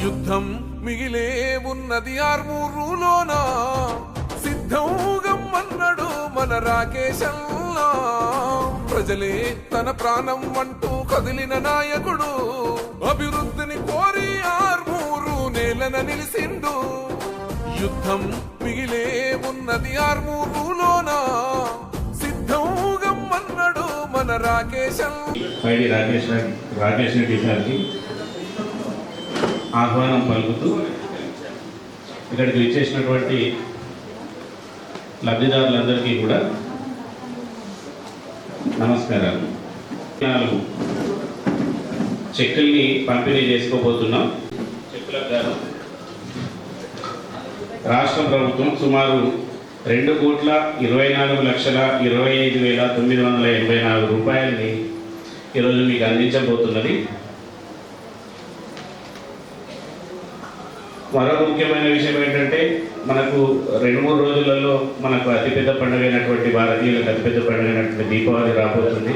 యుద్ధం మిగిలే ఉన్నది ఆర్మూరులోనా, సిద్ధంగం అన్నాడు మన రాకేశల్లా. ప్రజలే తన ప్రాణం అంటూ కదిలిన నాయకుడు, అభివృద్ధిని కోరి ఆర్మూరు నేలన నిలిసిండు. యుద్ధం మిగిలే ఉన్నది ఆర్మూరులోనా, సిద్ధంగం అన్నాడు మన రాకేశల్లా. రాకేష్ రెడ్డి గారికి ఆహ్వానం పలుకుతూ ఇక్కడికి విచ్చేసినటువంటి లబ్ధిదారులందరికీ కూడా నమస్కారాలు. 4 చెక్కుల్ని పంపిణీ చేసుకోబోతున్నాం. చెక్కులకు గాను రాష్ట్ర ప్రభుత్వం సుమారు 2,24,25,984 రూపాయలని ఈరోజు మీకు అందించబోతున్నది. మరో ముఖ్యమైన విషయం ఏంటంటే, మనకు 2-3 రోజులలో మనకు అతిపెద్ద పండుగ అయినటువంటి భారతీయులకు అతిపెద్ద పండుగ అయినటువంటి దీపావళి రాబోతుంది.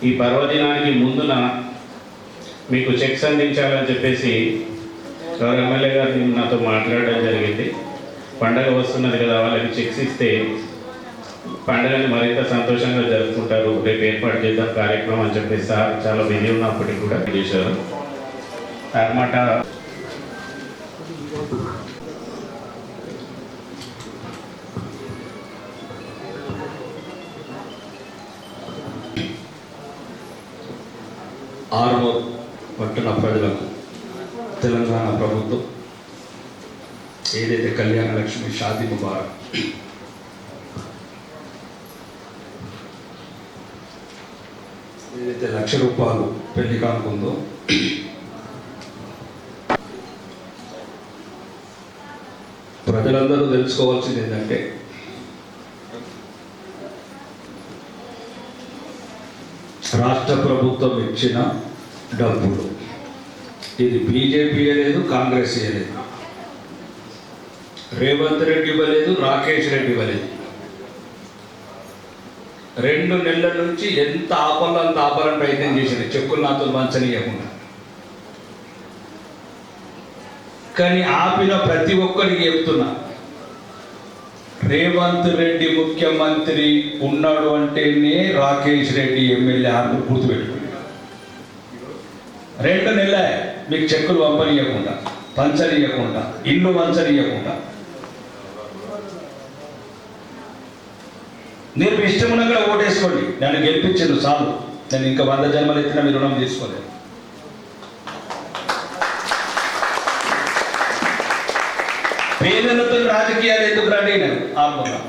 ఈ పర్వదినానికి ముందున మీకు చెక్స్ అందించాలని చెప్పేసి గౌరవ ఎమ్మెల్యే గారు నాతో మాట్లాడడం జరిగింది. పండగ వస్తున్నది కదా, వాళ్ళకి చెక్స్ ఇస్తే పండుగని మరింత సంతోషంగా జరుపుకుంటారు, రేపు ఏర్పాటు చేద్దాం కార్యక్రమం అని చెప్పేసి సార్ చాలా బిజీ ఉన్నప్పటికీ కూడా చేశారు అన్నమాట. ఆర్మూర్ పట్టణ ప్రజలకు తెలంగాణ ప్రభుత్వం ఏదైతే కళ్యాణ లక్ష్మి షాదీ ముబారక్ ఏదైతే ₹1,00,000 పెళ్లి కానుకుందో, ప్రజలందరూ తెలుసుకోవాల్సింది ఏంటంటే, రాష్ట్ర ప్రభుత్వం ఇచ్చిన డబ్బులు ఇది బీజేపీ ఇవ్వలేదు, కాంగ్రెస్ ఇవ్వలేదు, రేవంత్ రెడ్డి ఇవ్వలేదు, రాకేష్ రెడ్డి ఇవ్వలేదు. 2 నెలల నుంచి ఎంత ఆపాలని ప్రయత్నం చేసింది చెక్కులు నాతో వంచనీయకుండా. కానీ ఆపిన ప్రతి ఒక్కరికి చెప్తున్నా, రేవంత్ రెడ్డి ముఖ్యమంత్రి ఉన్నాడు అంటేనే రాకేష్ రెడ్డి ఎమ్మెల్యే ఆర్మూర్ గుర్తుపెట్టుకున్నాడు. 2 నెలలే మీకు చెక్కులు పంపనీయకుండా, పంచనీయకుండా, ఇల్లు వంచనీయకుండా. మీరు మీ ఇష్టం ఉన్నక్కడ ఓటేసుకోండి, నన్ను గెలిపించండు చాలు. నేను ఇంకా 100 జన్మలు ఎత్తినా మీరు రుణం తీసుకోలేదు. పేదలతో రాజకీయాలు ఎందుకు రండి? నేను ఆర్మూర్లో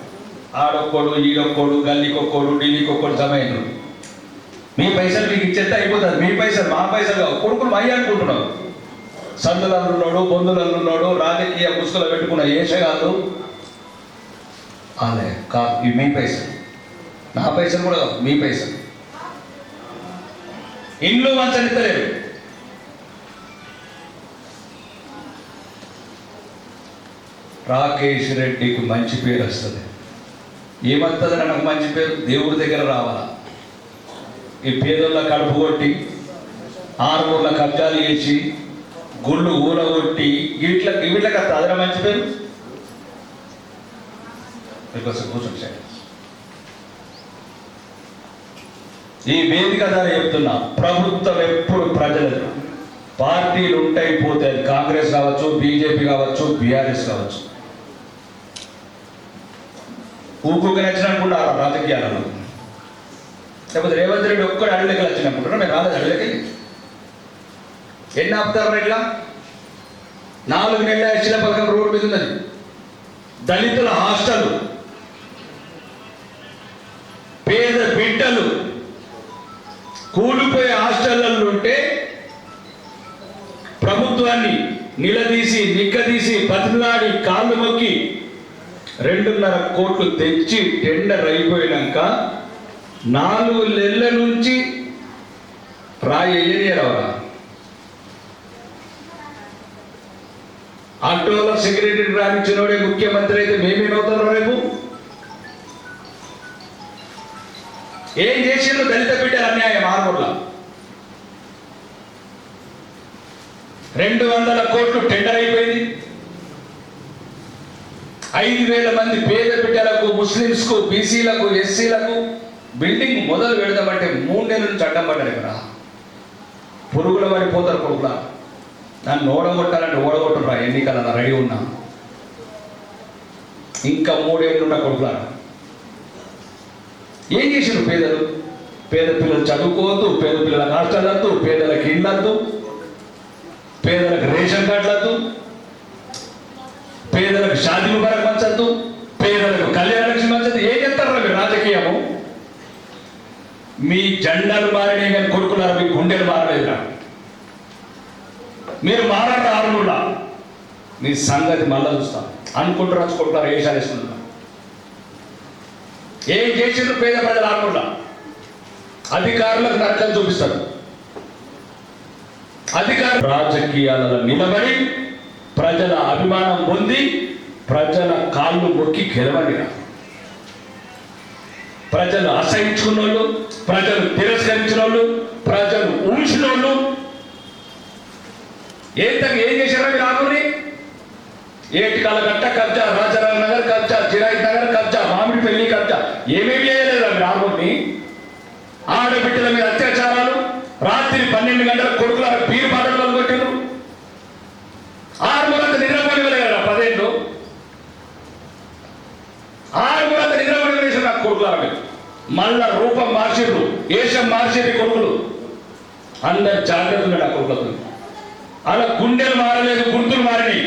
ఆడొక్కడు, ఈడొక్కడు, గల్లీకొక్కడు, ఢిల్లీకొక్కడు జమైండు. మీ పైసలు మీకు ఇచ్చేస్తే అయిపోతుంది. మీ పైసలు మా పైసలు కావు. కొడుకులు మయ్య అనుకుంటున్నావు. సందులలో ఉన్నాడు, బొందులలో ఉన్నాడు, రాజకీయ ముసుగులో పెట్టుకున్న ఏషగాళ్ళు అదే కాదు. ఇవి మీ పైసలు, నా పైసలు కూడా కాదు, మీ పైసలు. ఇండ్లు వంచనిత్తలేరు. రాకేష్ రెడ్డికి మంచి పేరు వస్తుంది. ఏమవుతుంది నాకు మంచి పేరు? దేవుడి దగ్గర రావాలా. ఈ పేదోళ్ళ కడుపు కొట్టి, ఆర్మూర్ల కబ్జాలు చేసి, గుళ్ళు ఊలగొట్టి వీళ్ళకి అదన మంచి పేరు. కూర్చొని ఈ వేదిక ద్వారా చెప్తున్నా, ప్రభుత్వం ఎప్పుడు ప్రజలకు, పార్టీలు ఉంటాయి పోతాయి, కాంగ్రెస్ కావచ్చు, బీజేపీ కావచ్చు, బీఆర్ఎస్ కావచ్చు. ఊపుకు నచ్చినప్పుడు రాజకీయాలను, లేకపోతే రేవంత్ రెడ్డి ఒక్కడు అడవిలోకి వచ్చినప్పుడు మేము రాలేదు. అడవిలోకి ఎన్ని ఆపుతారు? ఇట్లా 4 నెలల ఇచ్చిన పథకం రోడ్డు మీద ఉన్నది. దళితుల హాస్టల్, పేద బిడ్డలు కూలిపోయే హాస్టళ్లలో ఉంటే ప్రభుత్వాన్ని నిలదీసి, నిక్కదీసి, బతిలాడి, కాళ్ళు మొక్కి 2.5 కోట్లు తెచ్చి టెండర్ అయిపోయినాక 4 నెలల నుంచి రాయరా ఆటోలో సెక్రటరీ రానిచ్చినోడే ముఖ్యమంత్రి అయితే మేమేమవుతారో రేపు? ఏం చేసిండ్రు దళిత బిడ్డలు? అన్యాయం ఆర్మూర్లో 200 కోట్లు టెండర్ అయిపోయింది. 5,000 మంది పేద బిడ్డలకు, ముస్లింస్కు, బీసీలకు, ఎస్సీలకు బిల్డింగ్ మొదలు పెడదామంటే 3 నెలల నుంచి అడ్డం పడ్డారు. ఇక్కడ పురుగుల పడిపోతారు కొడుకులా. నన్ను ఓడగొట్టాలంటే ఓడగొట్టురా, ఎన్నికల రెడీ ఉన్నా. ఇంకా 3 ఏళ్ళు ఉన్న కొడుకులా. ఏం చేసారు పేదలు? పేద పిల్లలు చదువుకోవద్దు, పేద పిల్లలకు హాస్టల్, పేదలకు ఇళ్ళద్దు, పేదలకు రేషన్ కార్డులద్దు, పేదలకు షాదీ ముబారక్ పంచద్దు, పేదలకు కళ్యాణ లక్ష్మి పంచద్దు. ఏం చెప్తారా మీరు రాజకీయము? మీ జెండాలు మారినాయి కానీ కొడుకులారా, మీ గుండెలు మారలేదురా. మీరు మారరా ఆరునులా, మీ సంగతి మళ్ళా చూస్తాం అనుకుంటారు. కొడుకులారా వేషాలు వేసుకుంటున్నారు. ఏం చేసిండ్రు పేద ప్రజలు ఆరునులా? అధికారులకు నరకం చూపిస్తారు. అధికారులు రాజకీయాలలో నిలబడి ప్రజల అభిమానం పొంది ప్రజల కాళ్ళు మొక్కి గెలవడిన ప్రజలు అసహించుకున్న వాళ్ళు, ప్రజలు తిరస్కరించిన వాళ్ళు, ప్రజలు ఊసిన వాళ్ళు ఏం చేశారా మీరు? ఆకుని ఏటికాల గట్ట కబ్జా, రాజారాం నగర్ కబ్జా, జిరాయి నగర్ కబ్జా, మామిడి పెళ్లి కబ్జా, ఏమేమి చేయలేదా మీరు? ఆకుని ఆడబిడ్డల మీద అత్యాచారాలు, రాత్రి 12 గంటల కొడుకుల బీరు పాటలు కొట్టారు. 6 మూలంత నిద్రపోనివ్వలేదా? 10 ఏళ్ళు 6 మూలంత నిద్రపోనివ్వలేసారు నాకు కొడుకుల. మళ్ళా రూపం మార్చిర్రు, వేషం మార్చిర్రు కొడుకులు. అందరు జాగ్రత్త ఉన్నాడు ఆ కొడుకులతో. అలా గుండెలు మారలేదు, గుర్తులు మారినాయి.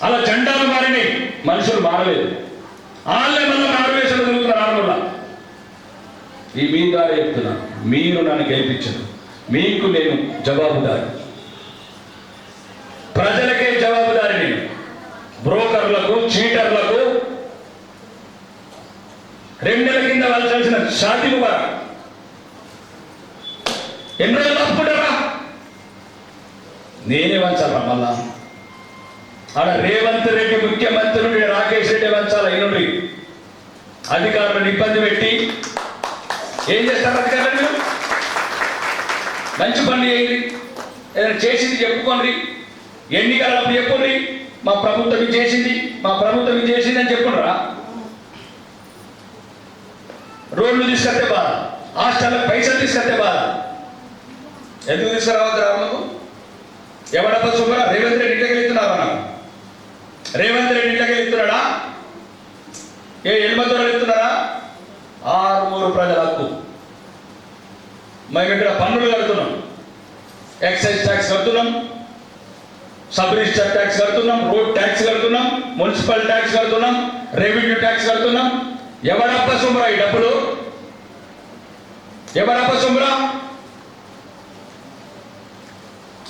అలా జెండాలు మారినాయి, మనుషులు మారలేదు. వాళ్ళే మళ్ళీ మారువేషాలు తిరుగుతున్నారు. ఆడవల్ల ఈ మీ ద్వారా చెప్తున్నా, మీరు నన్ను గెలిపించరు, మీకు నేను జవాబుదారి, ప్రజలకే జవాబుదారి. నేను బ్రోకర్లకు, చీటర్లకు 2 నెలల కింద వెళ్ళాల్సిన షాదీ ముబారక్ ఎన్ని రోజులు తప్పుకుంటారా? నేనే వంచాలా మళ్ళా? ఆడ రేవంత్ రెడ్డి ముఖ్యమంత్రి, రాకేష్ రెడ్డి వంచాలా? ఇన్నుండి అధికారులను ఇబ్బంది పెట్టి ఏం చేస్తారు అధికారులు? మీరు మంచి పని చేయండి, ఏదైనా చేసింది చెప్పుకోండి, ఎన్నికలప్పుడు చెప్పుకోండి, మా ప్రభుత్వం ఇది చేసింది, మా ప్రభుత్వం ఇది చేసింది అని చెప్పుకుంటారా? రోడ్లు తీసుకొస్తే బాధ, హాస్టల్లకు పైసలు తీసుకొస్తే బాధ. ఎందుకు తీసుకురావద్దు రావణకు? ఎవడప్ప సుబ్బరా? రేవంత్ రెడ్డి ఇంట్లోకి వెళ్తున్నారా? నాకు రేవంత్ రెడ్డి ఇంట్లోకి వెళ్తున్నాడా? ఎల్మదూరం వెళ్తున్నారా? 6 ప్రజల హక్కు. మేము ఇక్కడ పన్నులు కడుతున్నాం, ఎక్సైజ్ ట్యాక్స్ కడుతున్నాం, సబ్ రిజిస్టర్ ట్యాక్స్ కడుతున్నాం, రోడ్ ట్యాక్స్ కడుతున్నాం, మున్సిపల్ ట్యాక్స్ కడుతున్నాం, రెవెన్యూ ట్యాక్స్ కడుతున్నాం. ఎవరప్ప సుమ్రా ఈ డబ్బులు? ఎవరప్ప సుమ్రా?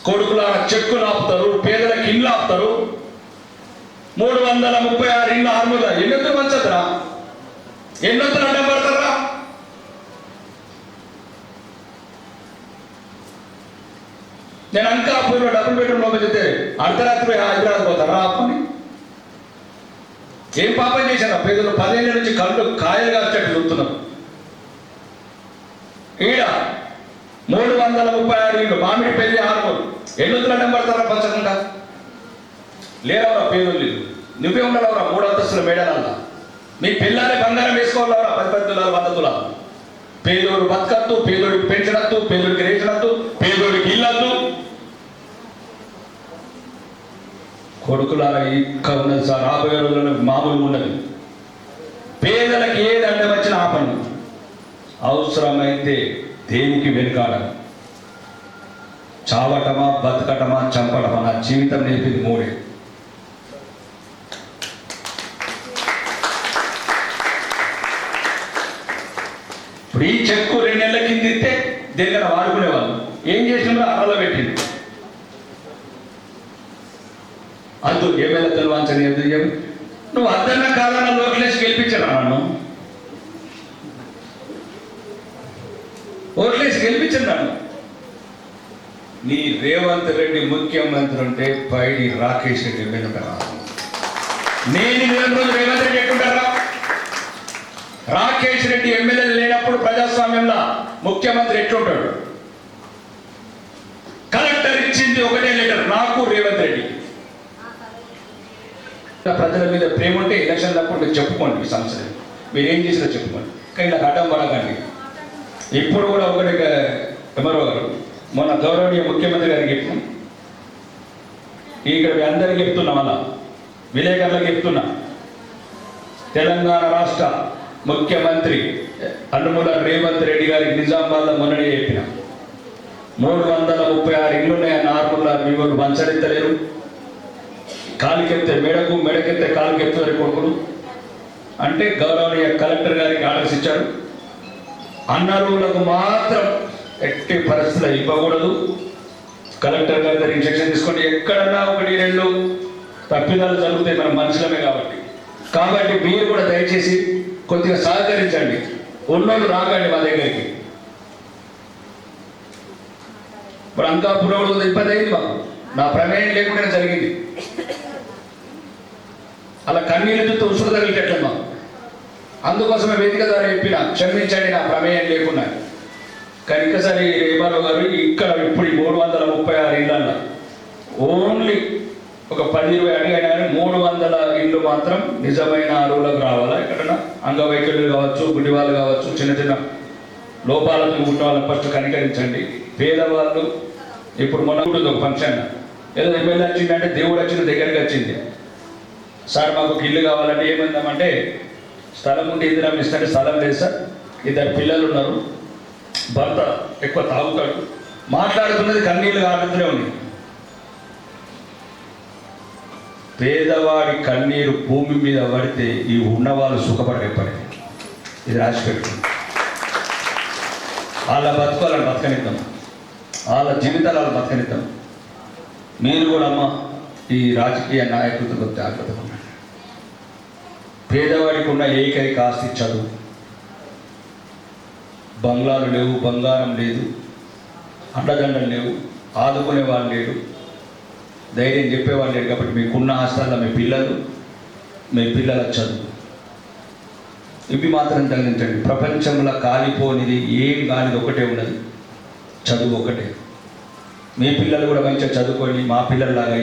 కొడుకుల చెక్కులు ఆపుతారు, పేదలకు ఇళ్ళు ఆపుతారు. 336 ఇళ్ళు ఆర్మూల ఎన్నొత్తులు మంచదురా? ఎన్నొత్తులు అడ్డం పడతారా? నేను అంకాపూర్లో డబుల్ బెడ్రూమ్ లోపల చెప్తే అర్ధరాత్రి హైదరాబాద్ పోతారా? ఆపుని ఏం పాపం చేశారు? పేదలు 10 ఏళ్ళ నుంచి కళ్ళు కాయలు కాల్చేట్టు చూస్తున్నారు. ఈడ 336 ఇళ్ళు, మామిడి పెళ్లి 6 ఎన్నొత్తులు అడ్డం పడతారా? పంచకుండా లేరవరా పేదోళ్ళు? నువ్వే ఉండాలవరా 3 అంతస్తుల మేడలల్లా? మీ పిల్లలే బంగారం వేసుకోవాలవరా 10 తులాలు 100 తులాలు? పేదోడు బతకద్దు, పేదోడికి పెంచడద్దు, పేదోడికి రేచడద్దు, పేదోడికి ఇల్లద్దు. కొడుకులారా ఇక్కడ ఉన్నది సార్, రాబోయే రోజుల్లో మామూలుగా ఉండదు. పేదలకు ఏది అడ్డం వచ్చినా ఆపండి, అవసరమైతే దేనికి వెనుకాడదు. చావటమా, బతకటమా, చంపటమా, నా జీవితం నేర్పింది 3. ఇప్పుడు ఈ చెక్కు 2 నెలల కింద ఇస్తే దేనికన్నా వాడుకునేవాళ్ళు. ఏం చేసినా అరలో పెట్టింది. అద్దు ఏమైనా తెలవాల్సని నువ్వు అద్దన్న కాదన్న లోకలేసి గెలిపించరా? నన్ను ఓట్లేసి గెలిపించన్నాను. నీ రేవంత్ రెడ్డి ముఖ్యమంత్రి ఉంటే పైడి రాకేష్ రెడ్డి వెనుక నేను 2 రోజులు రేవంత్ రెడ్డి ఎట్టుంటారా? రాకేష్ రెడ్డి ఎమ్మెల్యే లేనప్పుడు ప్రజాస్వామ్యంలో ముఖ్యమంత్రి ఎట్లుంటాడు? కలెక్టర్ ఇచ్చింది ఇచ్చింది ఒకటే లెటర్, నాకు రేవంత్ రెడ్డి. ప్రజల మీద ప్రేమ ఉంటే ఎలక్షన్ తప్పకుండా చెప్పుకోండి, ఈ సంవత్సరం మీరు ఏం చేసినా చెప్పుకోండి, కానీ నాకు అడ్డం పడకండి. ఇప్పుడు కూడా ఒకటి ఎంఆర్ఓ గారు మొన్న గౌరవనీయ ముఖ్యమంత్రి గారికి చెప్పినాం, ఇక్కడ మీ అందరికీ చెప్తున్నాం, అలా విలేకరులకు చెప్తున్నా, తెలంగాణ రాష్ట్ర ముఖ్యమంత్రి అనుముల రేవంత్ రెడ్డి గారికి నిజామాబాద్లో మొన్ననే చెప్పిన 336 ఇళ్ళున్నాయన్న ఆర్ముల్లా మీ వాళ్ళు మంచరెత్తలేరు, కాలికెత్తే మెడకు మెడకెత్తే కాలికెత్తారు కొడుకులు అంటే గౌరవనీయ కలెక్టర్ గారికి ఆర్డర్స్ ఇచ్చారు. అన్నరులకు మాత్రం ఎట్టి పరిస్థితులు ఇవ్వకూడదు. కలెక్టర్ గారి దగ్గర ఇన్స్ట్రక్షన్ తీసుకోండి. ఎక్కడన్నా 1-2 తప్పిదాలు జరుగుతాయి, మనం మనుషులమే కాబట్టి మీరు కూడా దయచేసి కొద్దిగా సహకరించండి. ఉన్నోళ్ళు రాకండి మా దగ్గరికి. ఇప్పుడు అంకాపురంలో ఇబ్బంది అయింది మాకు, నా ప్రమేయం లేకుండా జరిగింది. అలా కన్నీళ్ళతో ఉసురు తగిలిటట్లమ్మా. అందుకోసమే వేదిక ద్వారా చెప్పిన క్షమించండి నా ప్రమేయం లేకుండా. కానీ ఇంకసారి రేబారావు గారు ఇక్కడ ఇప్పుడు 336 ఇళ్ళల్లో ఓన్లీ ఒక 10-20 అడిగైనా 300 ఇళ్ళు మాత్రం నిజమైన అరువులకు రావాలా. ఎక్కడన్నా అంగవైకల్యులు కావచ్చు, గుడి వాళ్ళు కావచ్చు, చిన్న చిన్న లోపాలతో ఉన్న వాళ్ళని ఫస్ట్ కనికరించండి. పేదవాళ్ళు ఇప్పుడు మొన్న ఒక ఫంక్షన్ ఏదో ఎమ్మెల్యే వచ్చిందంటే దేవుడు వచ్చిన దగ్గరికి వచ్చింది. సార్ మాకు ఒక ఇల్లు కావాలంటే ఏమందామంటే స్థలం ఉంటే ఇందిరా ఇస్తుంటే స్థలం లేదు సార్, 2 పిల్లలు ఉన్నారు, భర్త ఎక్కువ తాగుతాడు, మాట్లాడుతున్నది కన్నీళ్ళు కారుతూనే ఉంది. పేదవాడి కన్నీరు భూమి మీద పడితే ఈ ఉన్నవాళ్ళు సుఖపడే పని. ఇది రాసిపెట్టు. వాళ్ళ బతుకోవాలని బతకనిద్దాం, వాళ్ళ జీవితాలు వాళ్ళు బతకనిద్దాం. మీరు కూడా అమ్మ ఈ రాజకీయ నాయకులతో జాగ్రత్తగా ఉండండి. పేదవాడికి ఉన్న ఏకైక ఆస్తి చదువు. బంగ్లాలు లేవు, బంగారం లేదు, అండదండలు లేవు, ఆదుకునే వాళ్ళు లేడు, ధైర్యం చెప్పేవాళ్ళు లేరు. కాబట్టి మీకున్న ఆస్తుల్లో మీ పిల్లల చదువు ఇవి మాత్రం తగ్గించండి. ప్రపంచంలో కాలిపోనిది ఏం కానిది ఒకటే ఉన్నది, చదువు ఒకటే. మీ పిల్లలు కూడా మంచిగా చదువుకొని మా పిల్లల్లాగా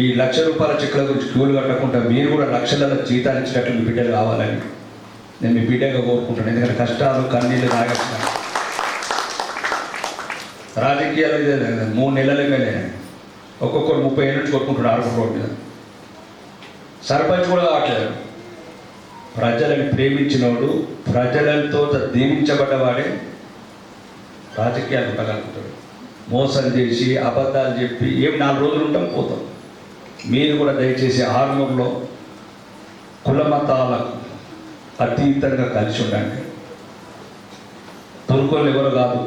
ఈ ₹1,00,000 చెక్కుల గురించి క్యూలు కట్టకుండా మీరు కూడా లక్షల జీతాలు ఇచ్చినట్లు మీ బిడ్డలు కావాలని నేను మీ బిడ్డగా కోరుకుంటాను. ఎందుకంటే కష్టాలు కన్నీళ్ళు తాగచ్చిన రాజకీయాలు 3 నెలల ಮೇಲೆ ఒక్కొక్కరు 30 ఏళ్ళ నుంచి కొట్టుకుంటున్నారు ఆరుకోట రోడ్డు మీద. సర్పంచ్ కూడా కావట్లేదు. ప్రజలను ప్రేమించినోడు, ప్రజలతో దీవించబడ్డవాడే రాజకీయాలు ఉండగలుగుతాడు. మోసం చేసి అబద్ధాలు చెప్పి 4 రోజులు ఉంటాం పోతాం. మీరు కూడా దయచేసి ఆర్మూర్లో కుల మతాలకు అతీతంగా కలిసి ఉండండి. తుర్కోళ్ళు ఎవరు కాదు,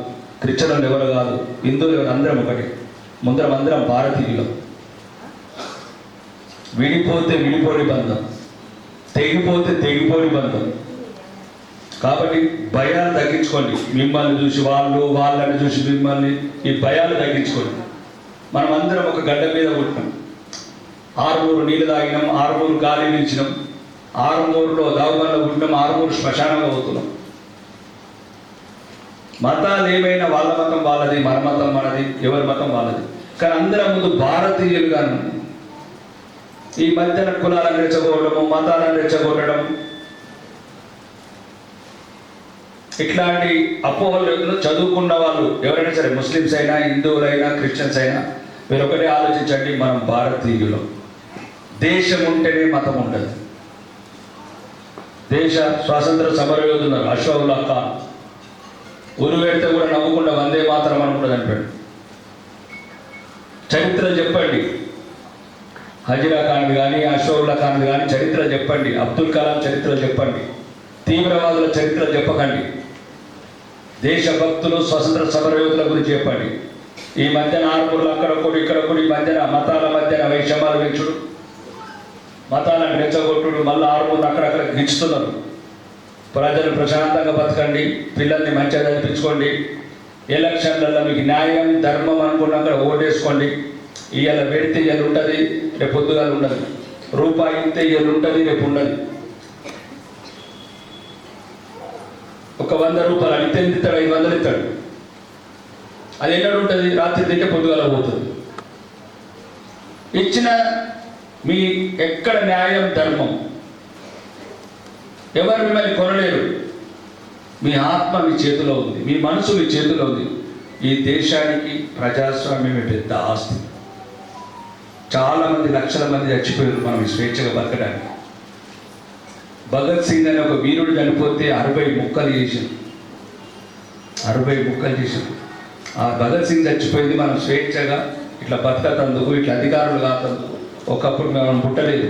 క్రిస్టియన్లు ఎవరు కాదు, హిందువులు ఎవరు, అందరం ఒకటి. అందరం భారతీయులు. విడిపోతే విడిపోని బంధం, తెగిపోతే తెగిపోని బంధం. కాబట్టి భయాలు తగ్గించుకోండి. మిమ్మల్ని చూసి వాళ్ళని చూసి మిమ్మల్ని, ఈ భయాలు తగ్గించుకోండి. మనం అందరం ఒక గడ్డ మీద పుట్టినాం, ఆరుమూరు నీళ్ళు తాగినాం, ఆరుమూరు గాలి నిలిచినాం, ఆరుమూరులో దావుగంలో పుట్టినాం, ఆరుమూరు శ్మశానంలో పోతున్నాం. మతాలు ఏమైనా వాళ్ళ మతం వాళ్ళది, మన మతం మనది, ఎవరి మతం వాళ్ళది. కానీ అందరం ముందు భారతీయులుగాను. ఈ మధ్యన కులాలను రెచ్చగొట్టడము, మతాలను రెచ్చగొట్టడం, ఇట్లాంటి అపోహలు చదువుకున్న వాళ్ళు ఎవరైనా సరే, ముస్లిమ్స్ అయినా, హిందువులైనా, క్రిస్టియన్స్ అయినా, మీరు ఒకటే ఆలోచించండి, మనం భారతీయులు. దేశం ఉంటేనే మతం ఉండదు. దేశ స్వాతంత్ర సమరయోధున్నారు అష్ఫాకుల్లా ఖాన్ ఊరు పెడితే కూడా నవ్వకుండా వందే మాత్రం అనుకుంటుంది అంటాడు. చరిత్ర చెప్పండి, హజీరా ఖాన్ది కానీ, అష్ఫాకుల్లా ఖాన్ది కానీ చరిత్ర చెప్పండి, అబ్దుల్ కలాం చరిత్ర చెప్పండి, తీవ్రవాదుల చరిత్ర చెప్పకండి. దేశభక్తులు, స్వతంత్ర సమరయోధుల గురించి చెప్పండి. ఈ మధ్యన ఆర్మూర్లు అక్కడొకటి ఇక్కడొకటి, ఈ మధ్యన మతాల మధ్యన వైషమ్యాలు పెంచుడు, మతాలను రెచ్చగొట్టుడు, మళ్ళీ ఆర్మూర్లు అక్కడక్కడ గిచ్చుతున్నారు. ప్రజలు ప్రశాంతంగా బతకండి, పిల్లల్ని మంచిగా చదివించుకోండి. ఎలక్షన్లలో మీకు న్యాయం ధర్మం అనుకున్నాక ఓటేసుకోండి. ఇవాళ పెడితే ఇవాళ ఉంటుంది, రేపు పొద్దుగాల ఉండదు. రూపాయి ఇస్తే ఇవాళ ఉంటుంది, రేపు ఉండదు. ఒక 100 రూపాయలు అడిగితే ఇస్తాడు, 500 ఇస్తాడు. అది ఎన్నడూ ఉంటుంది, రాత్రి తింటే పొద్దుగాల పోతుంది. ఇచ్చిన మీ ఎక్కడ న్యాయం ధర్మం? ఎవరు మిమ్మల్ని కొనలేరు. మీ ఆత్మ మీ చేతిలో ఉంది, మీ మనసు మీ చేతిలో ఉంది. ఈ దేశానికి ప్రజాస్వామ్యమే పెద్ద ఆస్తి. చాలామంది లక్షల మంది చచ్చిపోయారు మనం స్వేచ్ఛగా బతకడానికి. భగత్ సింగ్ అనే ఒక వీరుడు చనిపోతే 60 ముక్కలు చేశారు. 60 ముక్కలు చేశారు. ఆ భగత్ సింగ్ చచ్చిపోయింది మనం స్వేచ్ఛగా ఇట్లా బతకతందుకు, ఇట్లా అధికారులు కాతందుకు. ఒకప్పుడు మనం పుట్టలేదు.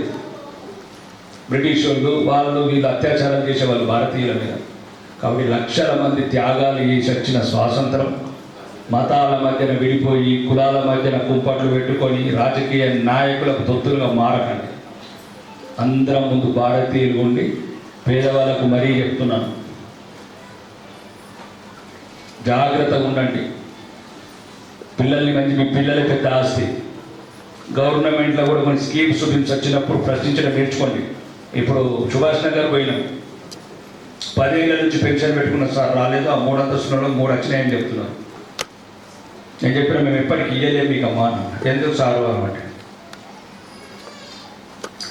బ్రిటిష్ వాళ్ళు వీళ్ళు అత్యాచారం చేసేవాళ్ళు భారతీయుల మీద. కాబట్టి లక్షల మంది త్యాగాలు చేసి వచ్చిన స్వాతంత్రం మతాల మధ్యన విడిపోయి, కులాల మధ్యన కుంపట్లు పెట్టుకొని రాజకీయ నాయకులకు తొత్తులుగా మారకండి. అందరం ముందు భారతీయులు ఉండి పేదవాళ్ళకు మరీ చెప్తున్నాను, జాగ్రత్తగా ఉండండి. పిల్లల్ని మంచి, మీ పిల్లలే పెద్ద ఆస్తి. గవర్నమెంట్లో కూడా కొన్ని స్కీమ్స్ చూపించి వచ్చినప్పుడు ప్రశ్నించడం నేర్చుకోండి. ఇప్పుడు సుభాష్ నగర్ పోయినాం, 10 ఏళ్ళ నుంచి పెన్షన్ పెట్టుకున్న సార్ రాలేదు, ఆ 3 అంతస్తులలో 3 వచ్చినాయని చెప్తున్నారు. నేను చెప్పిన మేము ఎప్పటికీ ఇయ్యలేము మీకు అమ్మా అన్న. ఎందుకు సారు అన్నమాట,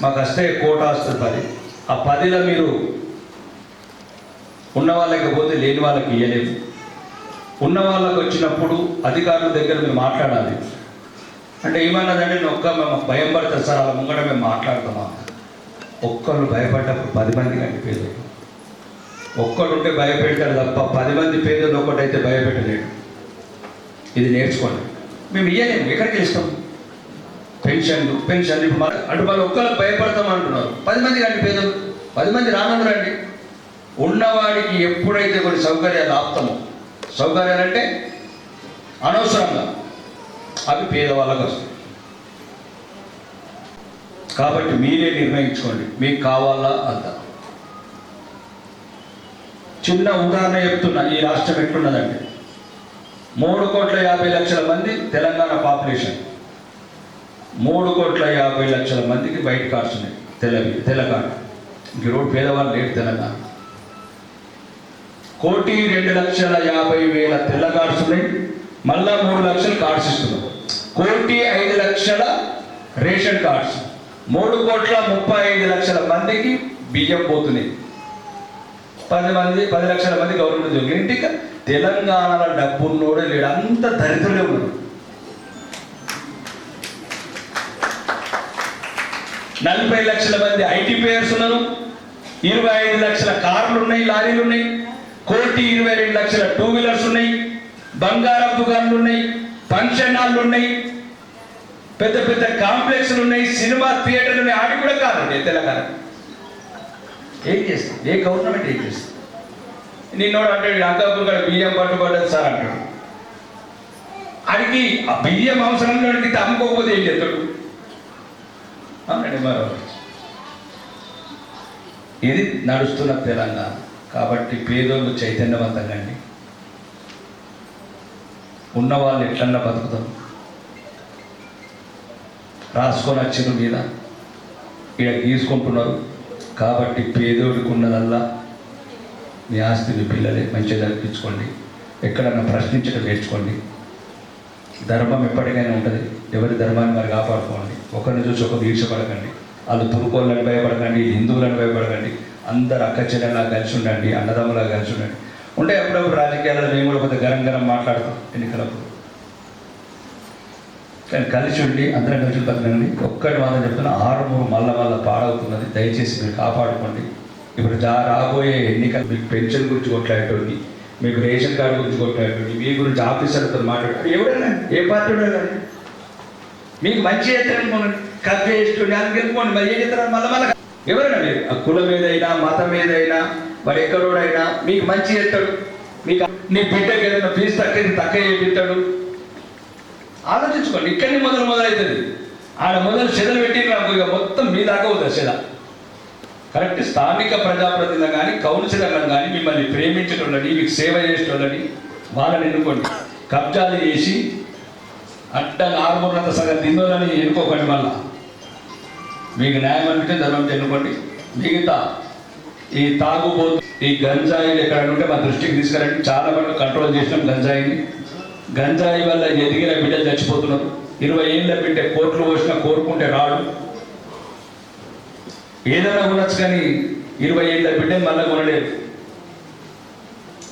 మాకు వస్తే కోటా వస్తుంది 10. ఆ 10లో మీరు ఉన్న వాళ్ళకి పోతే లేని వాళ్ళకి ఇయ్యలేము. ఉన్న వాళ్ళకి వచ్చినప్పుడు అధికారుల దగ్గర మీరు మాట్లాడాలి. అంటే ఏమన్నదంటే నేను మేము భయం పడతారు సార్, అలా ముంగట మేము మాట్లాడతామా. ఒక్కరు భయపడ్డప్పుడు 10 మంది కంటే పేదలు. ఒక్కడు ఉంటే భయపెడతారు తప్ప 10 మంది పేదలు ఒక్కటైతే భయపెట్టలేడు. ఇది నేర్చుకోండి. మేము ఇయ్యలేము, ఎక్కడికి ఇస్తాం పెన్షన్లు ఇప్పుడు అటు వాళ్ళు ఒక్కరికి భయపడతాం అంటున్నారు. 10 మంది కంటే పేదలు, 10 మంది రానండి. ఉన్నవాడికి ఎప్పుడైతే కొన్ని సౌకర్యాలు ఆపుతామో, సౌకర్యాలు అంటే అనవసరంగా, అవి పేదవాళ్ళకు వస్తాయి. కాబట్టి మీరే నిర్ణయించుకోండి మీకు కావాలా అంత. చిన్న ఉదాహరణ చెప్తున్నా, ఈ రాష్ట్రం ఎట్లున్నదంటే 3,50,00,000 మంది తెలంగాణ పాపులేషన్. 3,50,00,000 మందికి వైట్ కార్డ్స్ ఉన్నాయి, తెలంగాణ. ఇంక రోడ్డు పేదవాళ్ళు లేడు తెలంగాణ. 1,02,50,000 తెల్ల కార్డ్స్ ఉన్నాయి, మళ్ళా 3 లక్షల కార్డ్స్ ఇస్తున్నారు. 1,05,00,000 రేషన్ కార్డ్స్, 3,35,00,000 మందికి బియ్యం పోతున్నాయి. 10 లక్షల మంది గవర్నమెంట్ ఉద్యోగులు. ఇంటికి తెలంగాణలో డబ్బున్నోడే లేడు, అంత దరిద్రులే ఉన్నారు. 40 లక్షల మంది ఐటీ ప్లేయర్స్ ఉన్నారు, 25 లక్షల కార్లు ఉన్నాయి, లారీలు ఉన్నాయి, 1,22,00,000 టూ వీలర్స్ ఉన్నాయి, బంగారం దుకాణాలు ఉన్నాయి, ఫంక్షన్ హాల్లు ఉన్నాయి, పెద్ద పెద్ద కాంప్లెక్స్లు ఉన్నాయి, సినిమా థియేటర్లు ఉన్నాయి. ఆడి కూడా కాదు తెలంగాణ. ఏం చేస్తుంది ఏ గవర్నమెంట్? ఏం చేస్తుంది? నిన్నోడు అంటాడు అంకాపూర్ కూడా బియ్యం పట్టుబడ్డది సార్ అంటాడు. ఆడికి ఆ బియ్యం అవసరంలో అడిగితే అమ్ముకోకపోతే ఏం చేస్తాడు? అవునండి, మరో ఇది నడుస్తున్న తెలంగాణ. కాబట్టి పేదోళ్ళు చైతన్యవంతంగా అండి, ఉన్నవాళ్ళు ఎట్లన్నా బతుకుతాం. రాసుకొని వచ్చిన మీద ఇక్కడ గీసుకుంటున్నారు. కాబట్టి పేదోడికి ఉన్నదల్లా మీ ఆస్తి మీ పిల్లలే, మంచిగా జరిపించుకోండి. ఎక్కడన్నా ప్రశ్నించడం నేర్చుకోండి. ధర్మం ఎప్పటికైనా ఉంటుంది, ఎవరి ధర్మాన్ని మరి కాపాడుకోండి. ఒకరిని చూసి ఒకరు ఈర్షపడకండి. వాళ్ళు తురుకోళ్ళని భయపడకండి, హిందువులను భయపడకండి. అందరు అక్క చెల్లెలా కలిసి ఉండండి, అన్నదమ్ములా కలిసి ఉండండి. ఉంటే అప్పుడప్పుడు రాజకీయాలలో మేము కూడా కొద్దిగా గరం మాట్లాడతాం ఎన్నికలప్పుడు. కానీ కలిసి ఉండి అందరం కలిసి బతకండి. ఒక్కటి మాత్రం చెప్తున్నా, 6 మళ్ళా పాడవుతున్నది. దయచేసి మీరు కాపాడుకోండి. ఇప్పుడు రాబోయే ఎన్నికలు మీకు పెన్షన్ గురించి కొట్లాడేటోడికి, మీకు రేషన్ కార్డు గురించి కొట్లాడేటోడికి, మీ గురించి ఆఫీసర్లతో మాట్లాడే ఎవడైనా ఏ పార్టీ కానీ మీకు మంచి చేస్తారనుకోండి, కట్ చేసేటోడి అని గెలుపుకోండి. మరి ఏం చేస్తారు? మళ్ళీ ఎవరైనా మీరు ఆ కులం ఏదైనా మతం ఏదైనా వాడు ఎక్కడోడైనా మీకు మంచి చేస్తాడు. మీకు నీ బిడ్డకి ఏదైనా ఫీజు తక్కువ చేపిస్తాడు. ఆలోచించుకోండి. ఇక్కడి మొదలవుతుంది. ఆడ మొదలు చెదలు పెట్టి నాకు ఇక మొత్తం మీ దాకా అవుతుంది చెద. కరెక్ట్. స్థానిక ప్రజాప్రతినిధులు కానీ కౌన్సిలర్లను కానీ మిమ్మల్ని ప్రేమించేటోళ్ళని, మీకు సేవ చేసేటోళ్ళని వాళ్ళని ఎన్నుకోండి. కబ్జాలు చేసి అడ్డంగా 6 సగం తిన్నోళ్ళని ఎన్నుకోకండి. మళ్ళా మీకు న్యాయం అంటే ధర్మం ఎన్నుకోండి. మిగతా ఈ తాగుబోతు, ఈ గంజాయిలు ఎక్కడ ఉంటే మా దృష్టికి తీసుకురండి. చాలా వరకు కంట్రోల్ చేసినాం గంజాయిని. గంజాయి వల్ల ఎదిగిన బిడ్డలు చచ్చిపోతున్నారు. 20 ఏళ్ళ బిడ్డ కోట్లు పోసినా కోరుకుంటే రాడు. ఏదైనా కొనొచ్చు కానీ 20 ఏళ్ళ బిడ్డ మళ్ళీ కొనలేదు.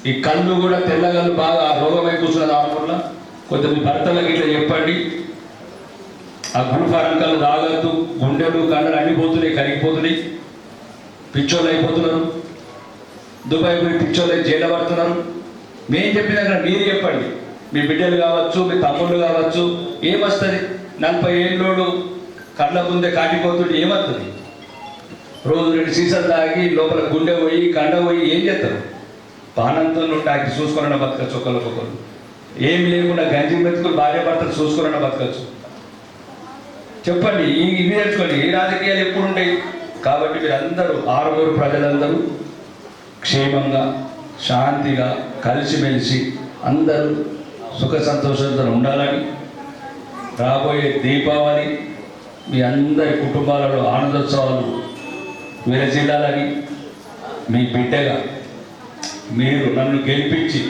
ఈ కళ్ళు కూడా తెల్లగళ్ళు బాగా రోగమై కూర్చున్నది. ఆడకుండా కొంతమంది భర్తలకు ఇట్లా చెప్పండి, ఆ గుల్ఫారం కళ్ళు తాగద్దు, గుండెలు కండలు అన్ని పోతున్నాయి, కరిగిపోతున్నాయి, పిచ్చోళ్ళు అయిపోతున్నారు. దుబాయ్ పోయి పిచ్చోళ్ళు అయి జైలు పడుతున్నారు. మేము చెప్పిన కదా మీరు చెప్పండి. మీ బిడ్డలు కావచ్చు, మీ తమ్ముళ్ళు కావచ్చు, ఏమొస్తుంది? 40 ఏళ్ళోడు కళ్ళ ముందే కాటిపోతుంటే ఏమవుతుంది? రోజు 2 సీసాలు తాగి లోపల గుండె పోయి కండ పోయి ఏం చేస్తారు? పానంతో ఉంటే చూసుకున్న బతకచ్చు. ఒకరికొకరు ఏమి లేకుండా గంజి మెతుకులు భార్య భర్తలు చూసుకున్న బతకచ్చు. చెప్పండి, ఇవి నేర్చుకోండి. ఈ రాజకీయాలు ఎప్పుడు ఉంటాయి? కాబట్టి మీరందరూ ఆరుగురు ప్రజలందరూ క్షేమంగా శాంతిగా కలిసిమెలిసి అందరూ సుఖ సంతోషంతో ఉండాలని, రాబోయే దీపావళి మీ అందరి కుటుంబాలలో ఆనందోత్సవాలు విరజిల్లాలని, మీ బిడ్డగా మీరు నన్ను గెలిపించి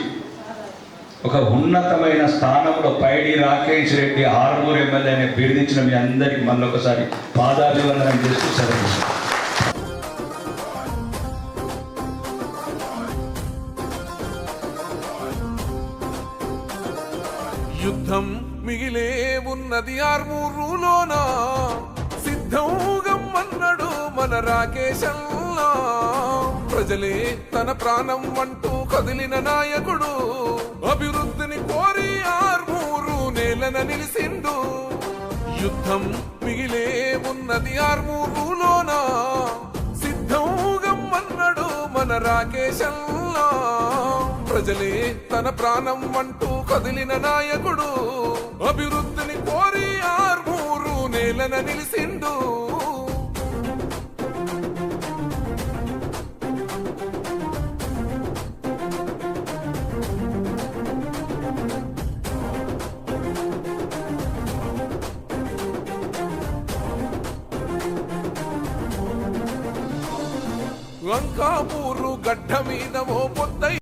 ఒక ఉన్నతమైన స్థానంలో పైడి రాకేష్ రెడ్డి ఆర్మూర్ ఎమ్మెల్యే అనే బిరుదించిన మీ అందరికీ మళ్ళొకసారి పాదాభివందనం చేస్తూ సెలవు. యుద్ధం మిగిలే ఉన్నది ఆర్మూరులోన, సిద్ధం గమ్మన్నాడు మన రాకేశంలో. ప్రజలే తన ప్రాణం అంటూ కదిలిన నాయకుడు, అభివృద్ధిని కోరి ఆర్మూరు నేలన నిలిసిండు. యుద్ధం మిగిలే ఉన్నది ఆర్మూరులోన, సిద్ధం గమ్మన్నాడు మన రాకేశంలో. ప్రజలే తన ప్రాణం అంటూ కదిలిన నాయకుడు, అభివృద్ధిని కోరి ఆర్మూరు నేలన నిలిసిండు. లంకాపూరు గడ్డ మీద ఓ పొద్దై